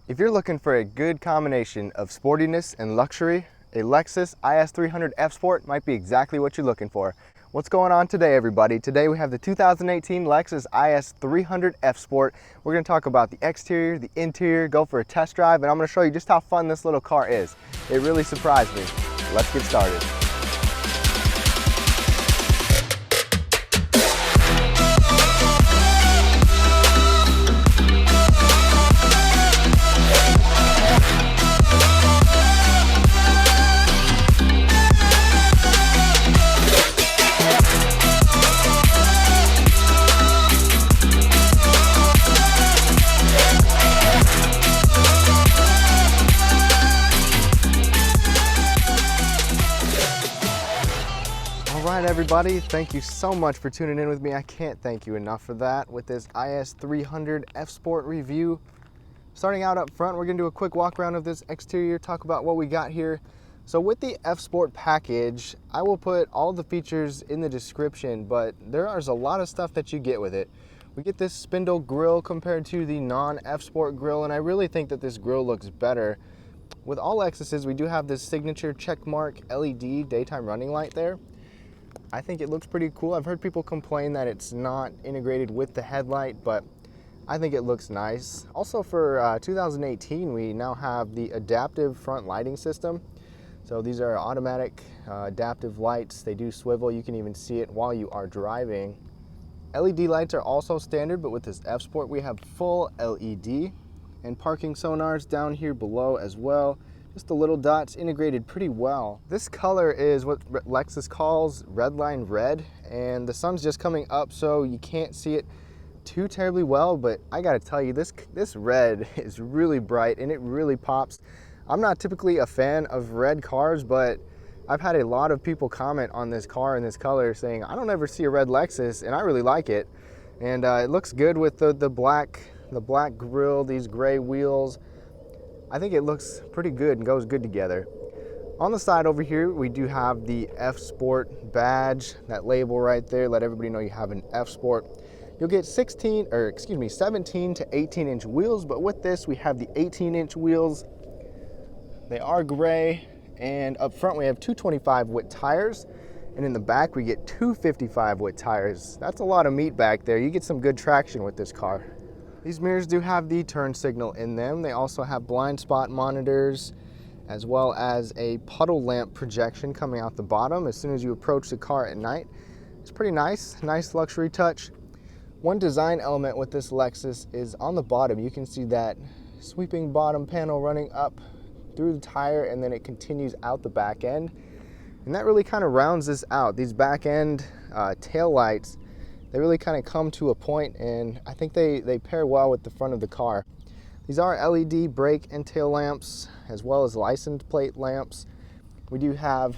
If you're looking for a good combination of sportiness and luxury, a Lexus IS 300 F Sport might be exactly what you're looking for. What's going on today, everybody? Today we have the 2018 Lexus IS 300 F Sport. We're going to talk about the exterior, the interior, go for a test drive, and I'm going to show you just how fun this little car is. It really surprised me. Let's get started. Alright everybody, thank you so much for tuning in with me. I can't thank you enough for that with this IS 300 F Sport review. Starting out up front, we're going to do a quick walk around of this exterior, talk about what we got here. So with the F Sport package, I will put all the features in the description, but there's a lot of stuff that you get with it. We get this spindle grille compared to the non-F Sport grille, and I really think that this grille looks better. With all Lexuses, we do have this signature checkmark LED daytime running light there. I think it looks pretty cool. I've heard people complain that it's not integrated with the headlight, but I think it looks nice. Also for 2018, we now have the adaptive front lighting system. So these are automatic adaptive lights. They do swivel. You can even see it while you are driving. LED lights are also standard, but with this F Sport, we have full LED and parking sonars down here below as well. Just the little dots integrated pretty well. This color is what Lexus calls redline red, and the sun's just coming up, so you can't see it too terribly well, but I gotta tell you, this red is really bright and it really pops. I'm not typically a fan of red cars, but I've had a lot of people comment on this car in this color saying, I don't ever see a red Lexus, and I really like it. And it looks good with the black grille, these gray wheels. I think it looks pretty good and goes good together. On the side over here, we do have the F Sport badge, that label right there, let everybody know you have an F Sport. You'll get 17 to 18 inch wheels, but with this we have the 18 inch wheels. They are gray, and up front we have 225 width tires, and in the back we get 255 width tires. That's a lot of meat back there. You get some good traction with this car. These mirrors do have the turn signal in them. They also have blind spot monitors, as well as a puddle lamp projection coming out the bottom as soon as you approach the car at night. It's pretty nice luxury touch. One design element with this Lexus is on the bottom. You can see that sweeping bottom panel running up through the tire, and then it continues out the back end. And that really kind of rounds this out. These back end tail lights, they really kind of come to a point, and I think they pair well with the front of the car. These are LED brake and tail lamps, as well as license plate lamps. We do have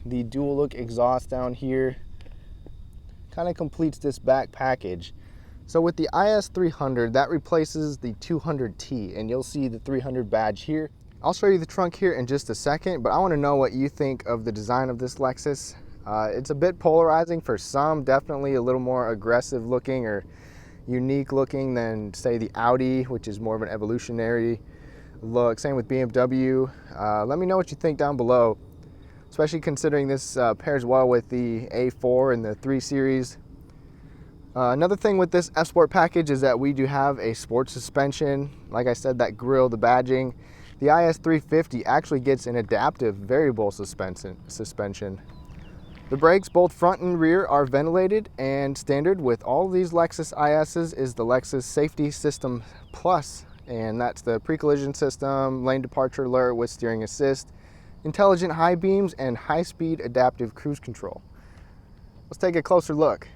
the dual look exhaust down here. Kind of completes this back package. So with the IS 300, that replaces the 200T, and you'll see the 300 badge here. I'll show you the trunk here in just a second, but I want to know what you think of the design of this Lexus. It's a bit polarizing for some, definitely a little more aggressive looking or unique looking than, say, the Audi, which is more of an evolutionary look. Same with BMW. Let me know what you think down below, especially considering this pairs well with the A4 and the 3 Series. Another thing with this F Sport package is that we do have a sport suspension. Like I said, that grille, the badging. The IS 350 actually gets an adaptive variable suspension. The brakes, both front and rear, are ventilated, and standard with all these Lexus ISs is the Lexus Safety System Plus, and that's the pre-collision system, lane departure alert with steering assist, intelligent high beams, and high-speed adaptive cruise control. Let's take a closer look.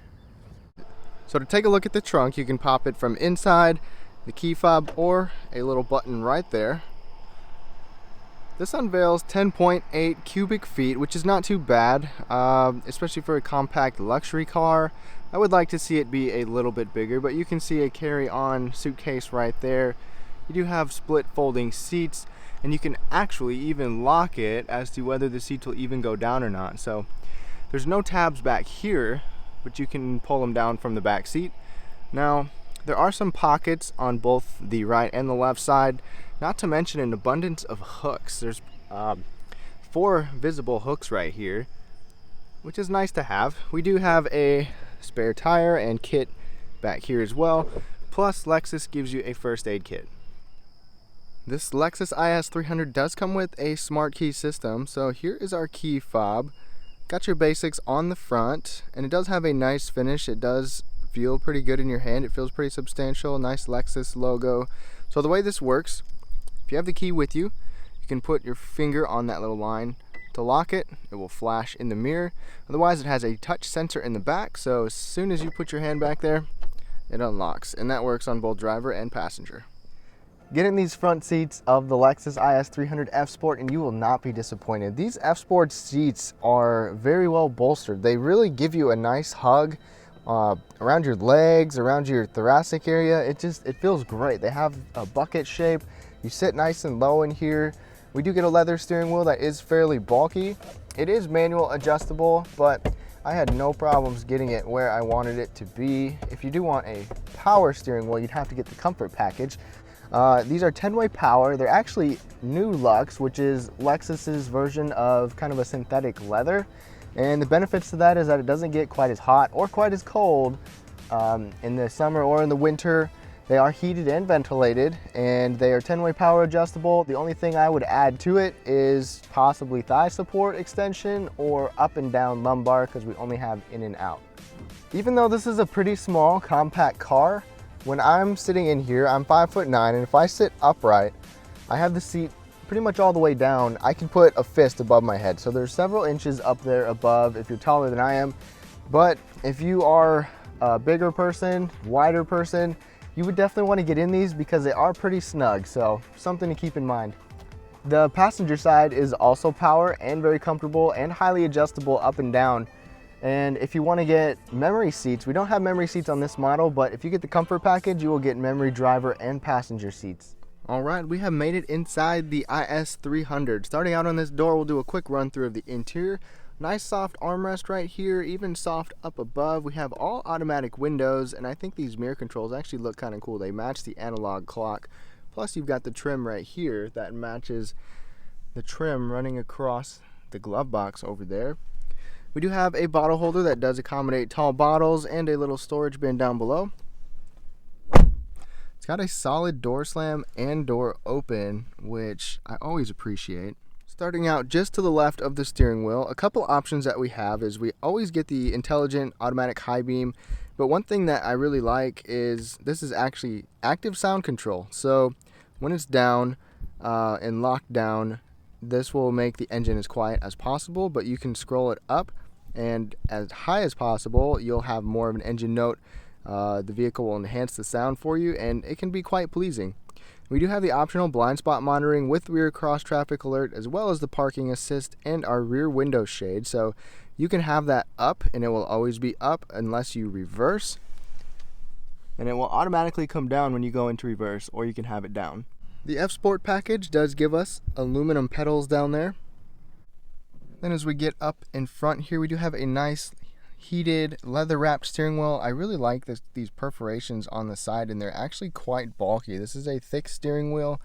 So to take a look at the trunk, you can pop it from inside, the key fob, or a little button right there. This unveils 10.8 cubic feet, which is not too bad, especially for a compact luxury car. I would like to see it be a little bit bigger, but you can see a carry-on suitcase right there. You do have split folding seats, and you can actually even lock it as to whether the seats will even go down or not. So there's no tabs back here, but you can pull them down from the back seat. Now, there are some pockets on both the right and the left side. not to mention an abundance of hooks. There's 4 visible hooks right here, which is nice to have. We do have a spare tire and kit back here as well, plus Lexus gives you a first aid kit. This Lexus IS 300 does come with a smart key system, so here is our key fob. Got your basics on the front, and it does have a nice finish. It does feel pretty good in your hand. It feels pretty substantial, nice Lexus logo. So the way this works, if you have the key with you, you can put your finger on that little line to lock it. It will flash in the mirror. Otherwise, it has a touch sensor in the back, so as soon as you put your hand back there, it unlocks, and that works on both driver and passenger. Get in these front seats of the Lexus IS 300 F Sport and you will not be disappointed. These F Sport seats are very well bolstered. They really give you a nice hug around your legs, around your thoracic area. It feels great. They have a bucket shape. You sit nice and low in here. We do get a leather steering wheel that is fairly bulky. It is manual adjustable, but I had no problems getting it where I wanted it to be. If you do want a power steering wheel, you'd have to get the comfort package. These are 10-way power. They're actually new Lux, which is Lexus's version of kind of a synthetic leather. And the benefits to that is that it doesn't get quite as hot or quite as cold in the summer or in the winter. They are heated and ventilated, and they are 10-way power adjustable. The only thing I would add to it is possibly thigh support extension or up and down lumbar, because we only have in and out. Even though this is a pretty small, compact car, when I'm sitting in here, I'm 5'9", and if I sit upright, I have the seat pretty much all the way down. I can put a fist above my head. So there's several inches up there above if you're taller than I am. But if you are a bigger person, wider person, you would definitely want to get in these because they are pretty snug. So something to keep in mind. The passenger side is also power and very comfortable and highly adjustable up and down. And if you want to get memory seats, we don't have memory seats on this model, but if you get the comfort package, you will get memory driver and passenger seats. All right, we have made it inside the IS 300. Starting out on this door, we'll do a quick run through of the interior. Nice soft armrest right here, even soft up above. We have all automatic windows, and I think these mirror controls actually look kind of cool. They match the analog clock. Plus you've got the trim right here that matches the trim running across the glove box over there. We do have a bottle holder that does accommodate tall bottles and a little storage bin down below. It's got a solid door slam and door open, which I always appreciate. Starting out just to the left of the steering wheel, a couple options that we have is we always get the intelligent automatic high beam, but one thing that I really like is this is actually active sound control. So when it's down and locked down, this will make the engine as quiet as possible, but you can scroll it up and as high as possible. You'll have more of an engine note. The vehicle will enhance the sound for you, and it can be quite pleasing. We do have the optional blind spot monitoring with rear cross traffic alert, as well as the parking assist and our rear window shade. So you can have that up and it will always be up unless you reverse, and it will automatically come down when you go into reverse, or you can have it down. The F Sport package does give us aluminum pedals down there. Then as we get up in front here, we do have a nice heated leather wrapped steering wheel. I really like these perforations on the side, and they're actually quite bulky. This is a thick steering wheel.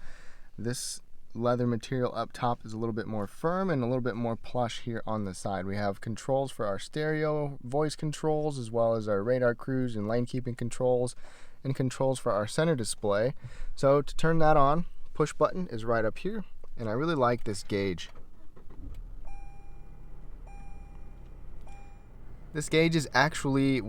This leather material up top is a little bit more firm and a little bit more plush here on the side. We have controls for our stereo, voice controls, as well as our radar cruise and lane keeping controls, and controls for our center display. So to turn that on, push button is right up here, and I really like this gauge. This gauge is actually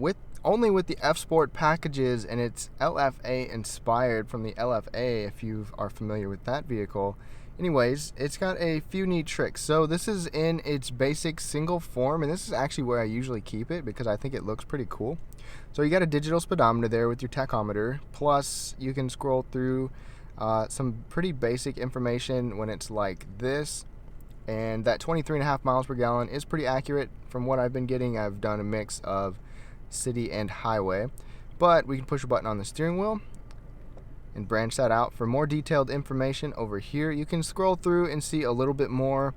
only with the F Sport packages, and it's LFA inspired from the LFA if you are familiar with that vehicle. Anyways, it's got a few neat tricks. So this is in its basic single form, and this is actually where I usually keep it because I think it looks pretty cool. So you got a digital speedometer there with your tachometer, plus you can scroll through some pretty basic information when it's like this. And that 23.5 miles per gallon is pretty accurate from what I've been getting. I've done a mix of city and highway. But we can push a button on the steering wheel and branch that out for more detailed information over here. You can scroll through and see a little bit more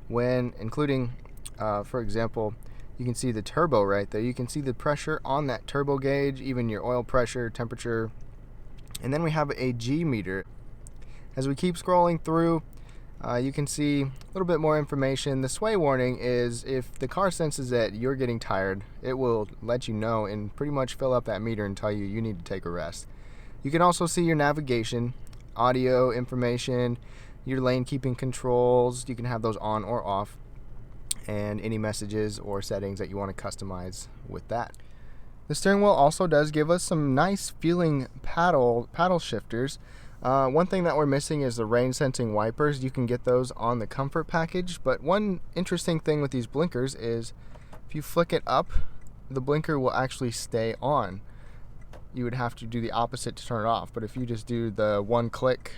when including, for example, you can see the turbo right there. You can see the pressure on that turbo gauge, even your oil pressure, temperature. And then we have a G meter. As we keep scrolling through, you can see a little bit more information. The sway warning is if the car senses that you're getting tired, it will let you know and pretty much fill up that meter and tell you you need to take a rest. You can also see your navigation, audio information, your lane keeping controls. You can have those on or off, and any messages or settings that you want to customize with that. The steering wheel also does give us some nice feeling paddle shifters. One thing that we're missing is the rain sensing wipers. You can get those on the comfort package, but one interesting thing with these blinkers is if you flick it up, the blinker will actually stay on. You would have to do the opposite to turn it off, but if you just do the one click,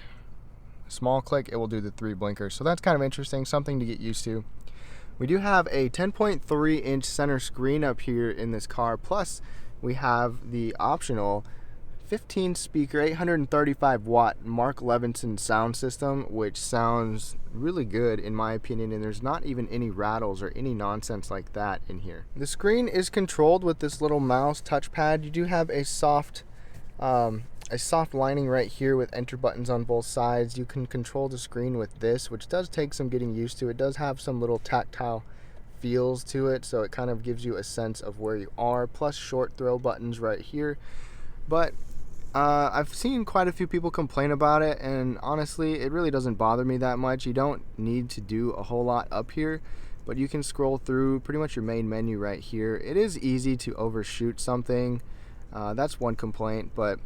small click, it will do the 3 blinkers. So that's kind of interesting, something to get used to. We do have a 10.3 inch center screen up here in this car, plus we have the optional 15 speaker 835 watt Mark Levinson sound system, which sounds really good in my opinion, and there's not even any rattles or any nonsense like that in here. The screen is controlled with this little mouse touchpad. You do have a soft lining right here with enter buttons on both sides. You can control the screen with this, which does take some getting used to. It does have some little tactile feels to it, so it kind of gives you a sense of where you are, plus short throw buttons right here. But I've seen quite a few people complain about it, and honestly it really doesn't bother me that much. You don't need to do a whole lot up here, but you can scroll through pretty much your main menu right here. It is easy to overshoot something. That's one complaint, but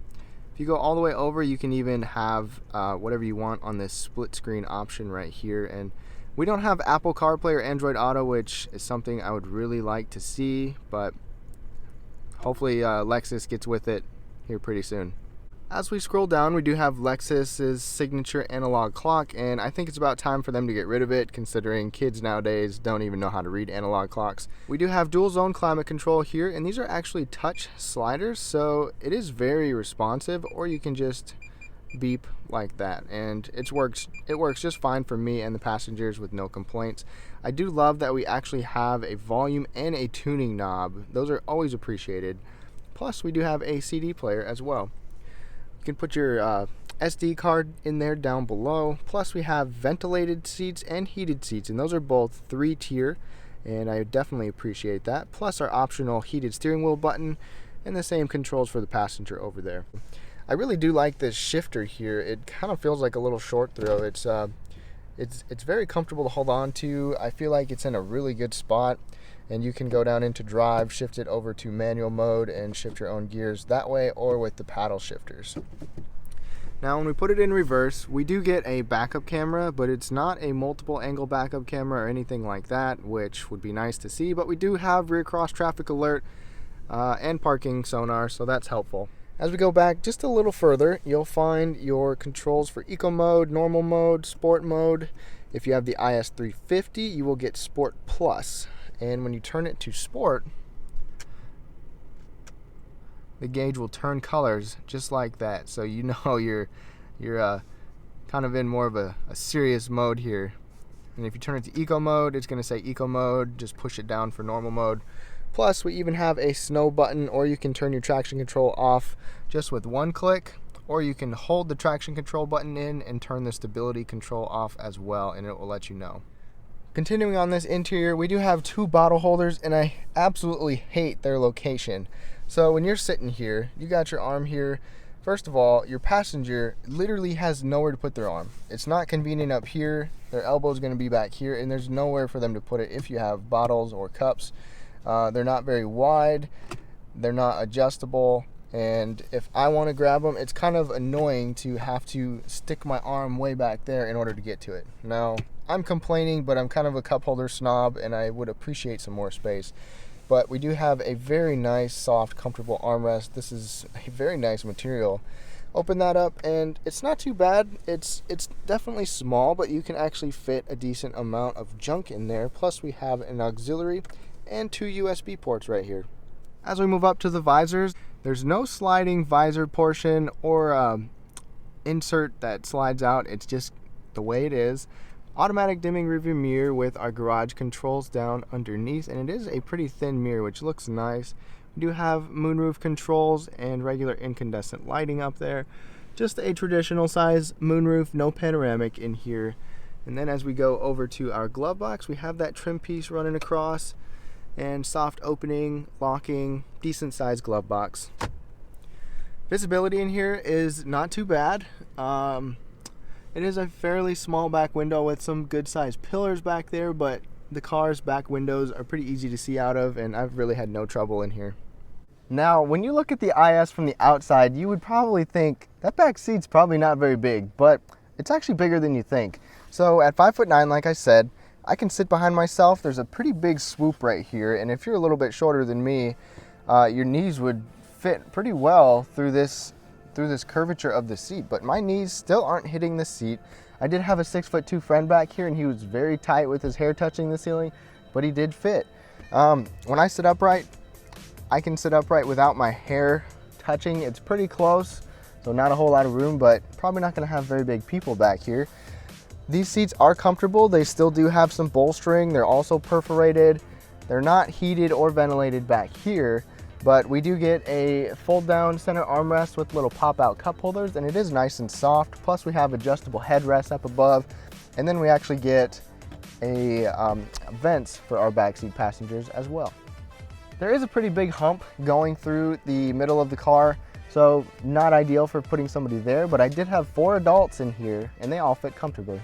if you go all the way over, you can even have whatever you want on this split screen option right here. And we don't have Apple CarPlay or Android Auto, which is something I would really like to see, but hopefully Lexus gets with it here pretty soon. As we scroll down, we do have Lexus's signature analog clock, and I think it's about time for them to get rid of it, considering kids nowadays don't even know how to read analog clocks. We do have dual zone climate control here, and these are actually touch sliders, so it is very responsive, or you can just beep like that, and it works just fine for me and the passengers with no complaints. I do love that we actually have a volume and a tuning knob. Those are always appreciated. Plus we do have a CD player as well. You can put your SD card in there down below. Plus we have ventilated seats and heated seats, and those are both 3-tier, and I definitely appreciate that. Plus our optional heated steering wheel button and the same controls for the passenger over there. I really do like this shifter here. It kind of feels like a little short throw. It's very comfortable to hold on to. I feel like it's in a really good spot, and you can go down into drive, shift it over to manual mode, and shift your own gears that way, or with the paddle shifters. Now when we put it in reverse, we do get a backup camera, but it's not a multiple angle backup camera or anything like that, which would be nice to see, but we do have rear cross traffic alert and parking sonar, so that's helpful. As we go back just a little further, you'll find your controls for eco mode, normal mode, sport mode. If you have the IS350, you will get Sport Plus. And when you turn it to Sport, the gauge will turn colors just like that. So you know you're kind of in more of a serious mode here. And if you turn it to Eco mode, it's going to say Eco mode. Just push it down for normal mode. Plus, we even have a snow button, or you can turn your traction control off just with one click, or you can hold the traction control button in and turn the stability control off as well, and it will let you know. Continuing on this interior, we do have 2 bottle holders, and I absolutely hate their location. So when you're sitting here, you got your arm here. First of all, your passenger literally has nowhere to put their arm. It's not convenient up here. Their elbow is going to be back here, and there's nowhere for them to put it if you have bottles or cups. They're not very wide, they're not adjustable, and if I want to grab them, it's kind of annoying to have to stick my arm way back there in order to get to it. Now, I'm complaining, but I'm kind of a cup holder snob, and I would appreciate some more space. But we do have a very nice, soft, comfortable armrest. This is a very nice material. Open that up, and it's not too bad. It's definitely small, but you can actually fit a decent amount of junk in there. Plus, we have an auxiliary and 2 USB ports right here. As we move up to the visors, there's no sliding visor portion or insert that slides out. It's just the way it is. Automatic dimming rearview mirror with our garage controls down underneath, and it is a pretty thin mirror, which looks nice. We do have moonroof controls and regular incandescent lighting up there. Just a traditional size moonroof, no panoramic in here. And then as we go over to our glove box, we have that trim piece running across and soft opening, locking, decent sized glove box. Visibility in here is not too bad. It is a fairly small back window with some good sized pillars back there, but the car's back windows are pretty easy to see out of, and I've really had no trouble in here. Now, when you look at the IS from the outside, you would probably think that back seat's probably not very big, but it's actually bigger than you think. So at 5'9", like I said, I can sit behind myself. There's a pretty big swoop right here, and if you're a little bit shorter than me, your knees would fit pretty well through this curvature of the seat, but my knees still aren't hitting the seat. I did have a 6'2" friend back here, and he was very tight with his hair touching the ceiling, but he did fit. When I sit upright, I can sit upright without my hair touching. It's pretty close, so not a whole lot of room, but probably not gonna have very big people back here. These seats are comfortable. They still do have some bolstering. They're also perforated. They're not heated or ventilated back here, but we do get a fold down center armrest with little pop out cup holders, and it is nice and soft. Plus we have adjustable headrests up above, and then we actually get a vents for our backseat passengers as well. There is a pretty big hump going through the middle of the car, so not ideal for putting somebody there, but I did have 4 adults in here and they all fit comfortably.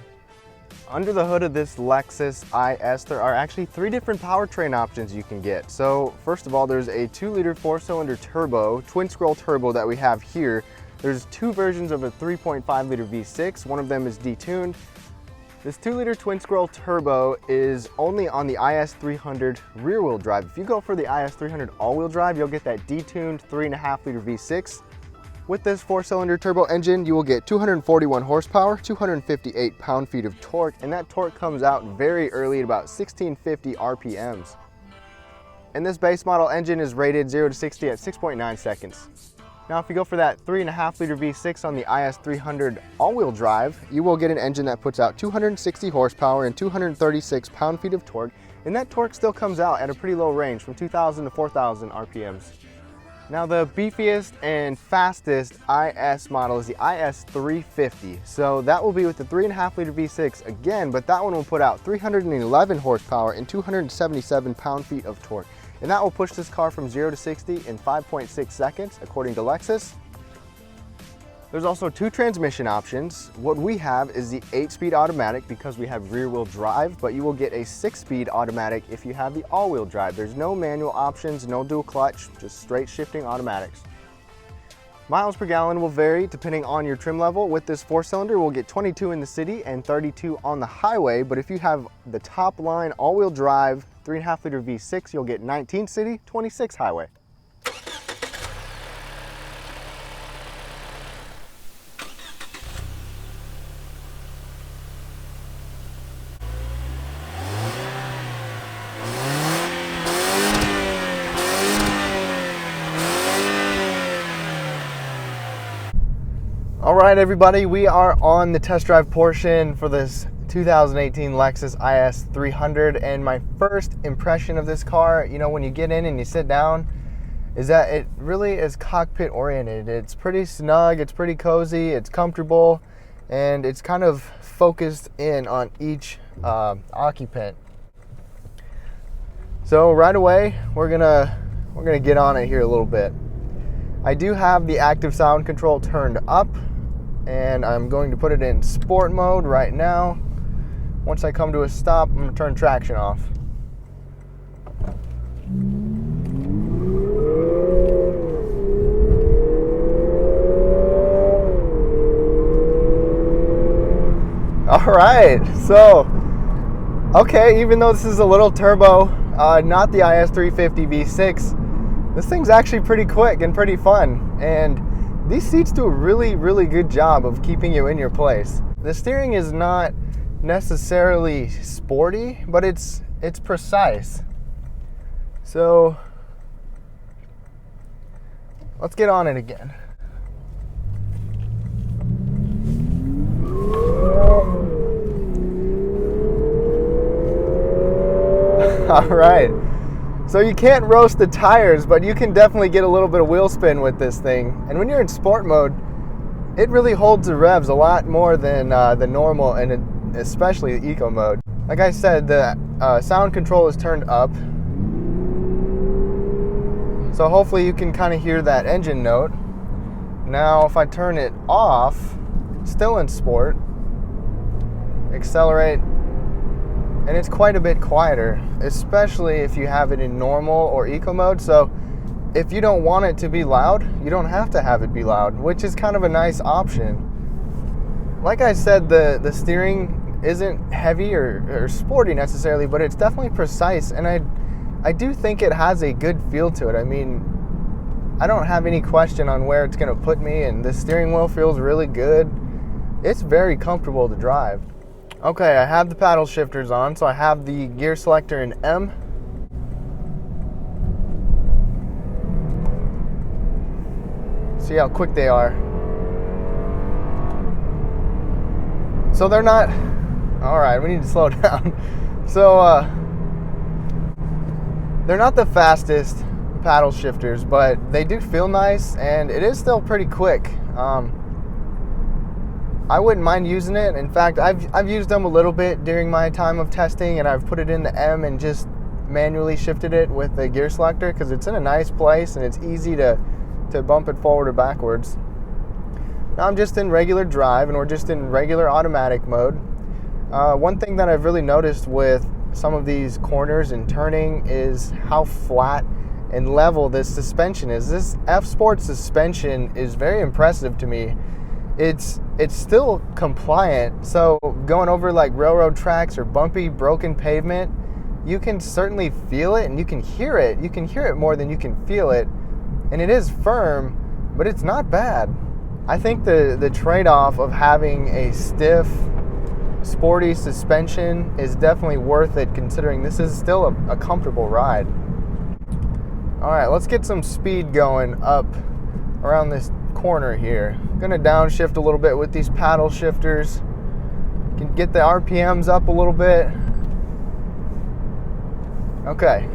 Under the hood of this Lexus IS, there are actually 3 different powertrain options you can get. So first of all, there's a 2-liter 4-cylinder turbo, twin scroll turbo that we have here. There's 2 versions of a 3.5-liter V6. One of them is detuned. This 2-liter twin scroll turbo is only on the IS300 rear-wheel drive. If you go for the IS300 all-wheel drive, you'll get that detuned 3.5-liter V6. With this 4-cylinder turbo engine, you will get 241 horsepower, 258 pound-feet of torque, and that torque comes out very early at about 1650 RPMs. And this base model engine is rated 0 to 60 at 6.9 seconds. Now, if you go for that 3.5-liter V6 on the IS300 all-wheel drive, you will get an engine that puts out 260 horsepower and 236 pound-feet of torque, and that torque still comes out at a pretty low range, from 2,000 to 4,000 RPMs. Now, the beefiest and fastest IS model is the IS350. So that will be with the 3.5-liter V6 again, but that one will put out 311 horsepower and 277 pound-feet of torque. And that will push this car from 0 to 60 in 5.6 seconds, according to Lexus. There's also 2 transmission options. What we have is the 8-speed automatic because we have rear-wheel drive, but you will get a 6-speed automatic if you have the all-wheel drive. There's no manual options, no dual clutch, just straight shifting automatics. Miles per gallon will vary depending on your trim level. With this 4-cylinder, we'll get 22 in the city and 32 on the highway, but if you have the top line all-wheel drive 3.5-liter V6, you'll get 19 city, 26 highway. All right, everybody, we are on the test drive portion for this 2018 Lexus IS 300, and my first impression of this car, you know, when you get in and you sit down, is that it really is cockpit oriented. It's pretty snug, it's pretty cozy, it's comfortable, and it's kind of focused in on each occupant. So right away, we're gonna get on it here a little bit. I do have the active sound control turned up, and I'm going to put it in sport mode right now. Once I come to a stop, I'm going to turn traction off. All right, so, okay, even though this is a little turbo, not the IS350 V6, this thing's actually pretty quick and pretty fun. And these seats do a really, really good job of keeping you in your place. The steering is not necessarily sporty, but it's precise. So let's get on it again. All right. So you can't roast the tires, but you can definitely get a little bit of wheel spin with this thing. And when you're in sport mode, it really holds the revs a lot more than the normal, and especially the eco mode. Like I said, the sound control is turned up, so hopefully you can kind of hear that engine note. Now if I turn it off, still in sport, accelerate, and it's quite a bit quieter, especially if you have it in normal or eco mode. So if you don't want it to be loud, you don't have to have it be loud, which is kind of a nice option. Like I said, the steering isn't heavy or sporty necessarily, but it's definitely precise, and I do think it has a good feel to it. I mean, I don't have any question on where it's going to put me, and the steering wheel feels really good. It's very comfortable to drive. Okay, I have the paddle shifters on, so I have the gear selector in M. See how quick they are. So they're not... Alright, we need to slow down. So, they're not the fastest paddle shifters, but they do feel nice, and it is still pretty quick. I wouldn't mind using it. In fact, I've used them a little bit during my time of testing, and I've put it in the M and just manually shifted it with the gear selector because it's in a nice place and it's easy to bump it forward or backwards. Now I'm just in regular drive, and we're just in regular automatic mode. One thing that I've really noticed with some of these corners and turning is how flat and level this suspension is. This F-Sport suspension is very impressive to me. It's still compliant, so going over like railroad tracks or bumpy, broken pavement, you can certainly feel it and you can hear it. You can hear it more than you can feel it, and it is firm, but it's not bad. I think the trade-off of having a stiff, sporty suspension is definitely worth it, considering this is still a comfortable ride. Alright, let's get some speed going up around this corner here. I'm gonna downshift a little bit with these paddle shifters. Can get the RPMs up a little bit. Okay.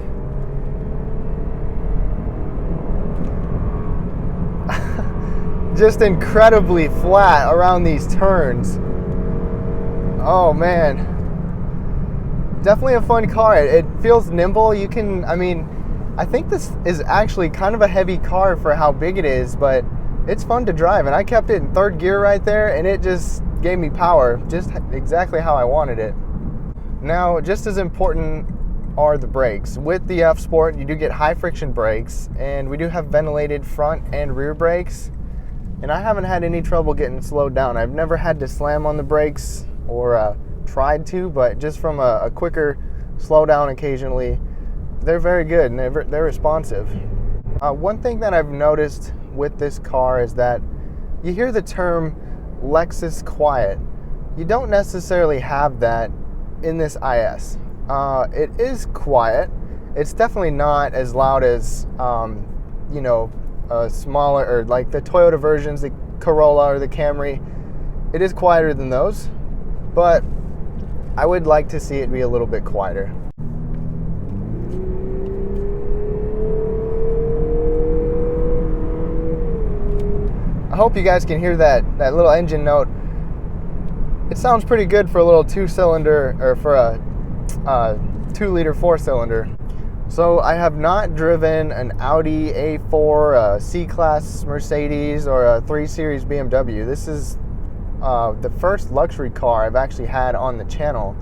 Just incredibly flat around these turns. Oh man. Definitely a fun car. It feels nimble. You can, I think this is actually kind of a heavy car for how big it is, but it's fun to drive, and I kept it in third gear right there, and it just gave me power, just exactly how I wanted it. Now, just as important are the brakes. With the F-Sport, you do get high friction brakes, and we do have ventilated front and rear brakes, and I haven't had any trouble getting slowed down. I've never had to slam on the brakes or tried to, but just from a quicker slowdown occasionally, they're very good and they're responsive. One thing that I've noticed with this car is that you hear the term Lexus quiet. You don't necessarily have that in this IS. It is quiet. It's definitely not as loud as smaller, or like the Toyota versions, the Corolla or the Camry. It is quieter than those, but I would like to see it be a little bit quieter. I hope you guys can hear that little engine note. It sounds pretty good for a little two-cylinder, or for a 2-liter 4-cylinder. So I have not driven an Audi A4, a C-Class Mercedes, or a 3 Series BMW. This is the first luxury car I've actually had on the channel,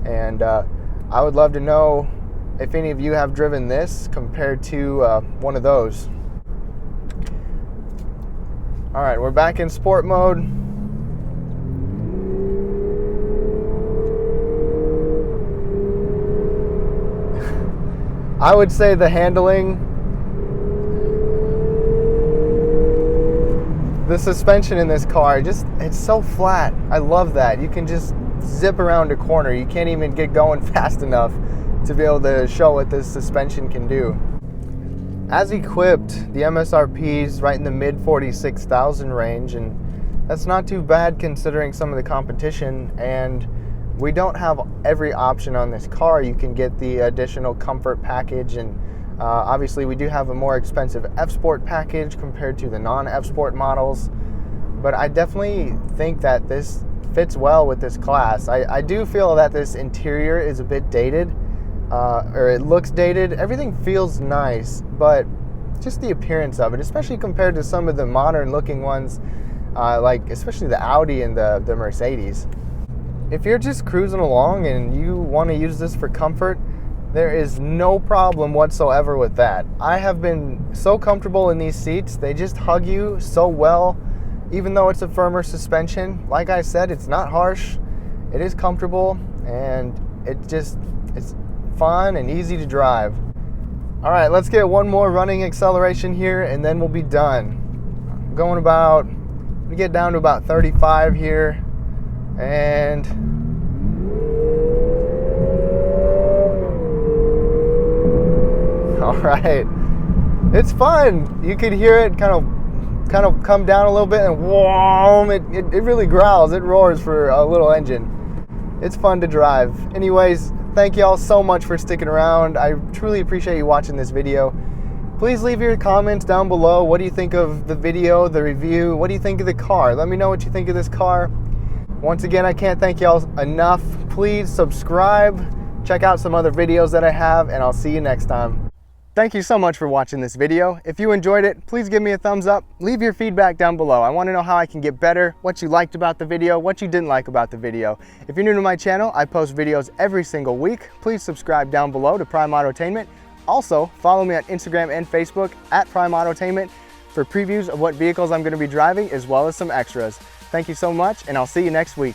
and I would love to know if any of you have driven this compared to one of those. Alright, we're back in sport mode. I would say the handling, the suspension in this car, it's so flat. I love that. You can just zip around a corner. You can't even get going fast enough to be able to show what this suspension can do. As equipped, the MSRP is right in the mid 46,000 range, and that's not too bad considering some of the competition. And we don't have every option on this car. You can get the additional comfort package, and obviously we do have a more expensive F-Sport package compared to the non-F-Sport models. but I definitely think that this fits well with this class. I do feel that this interior is a bit dated, or it looks dated. Everything feels nice, but just the appearance of it, especially compared to some of the modern looking ones, like especially the Audi and the Mercedes. If you're just cruising along and you want to use this for comfort, there is no problem whatsoever with that. I have been so comfortable in these seats. They just hug you so well, even though it's a firmer suspension. Like I said, it's not harsh. It is comfortable, and it's fun and easy to drive. All right, let's get one more running acceleration here, and then we'll be done. I'm going about, we get down to about 35 here, and all right, it's fun. You could hear it kind of come down a little bit, and whoa, it really growls. It roars for a little engine. It's fun to drive. Anyways, thank you all so much for sticking around. I truly appreciate you watching this video. Please leave your comments down below. What do you think of the video, the review? What do you think of the car? Let me know what you think of this car. Once again, I can't thank y'all enough. Please subscribe, check out some other videos that I have, and I'll see you next time. Thank you so much for watching this video. If you enjoyed it, please give me a thumbs up. Leave your feedback down below. I want to know how I can get better, what you liked about the video, what you didn't like about the video. If you're new to my channel, I post videos every single week. Please subscribe down below to Prime Autotainment. Also, follow me on Instagram and Facebook at Prime Autotainment for previews of what vehicles I'm going to be driving, as well as some extras. Thank you so much, and I'll see you next week.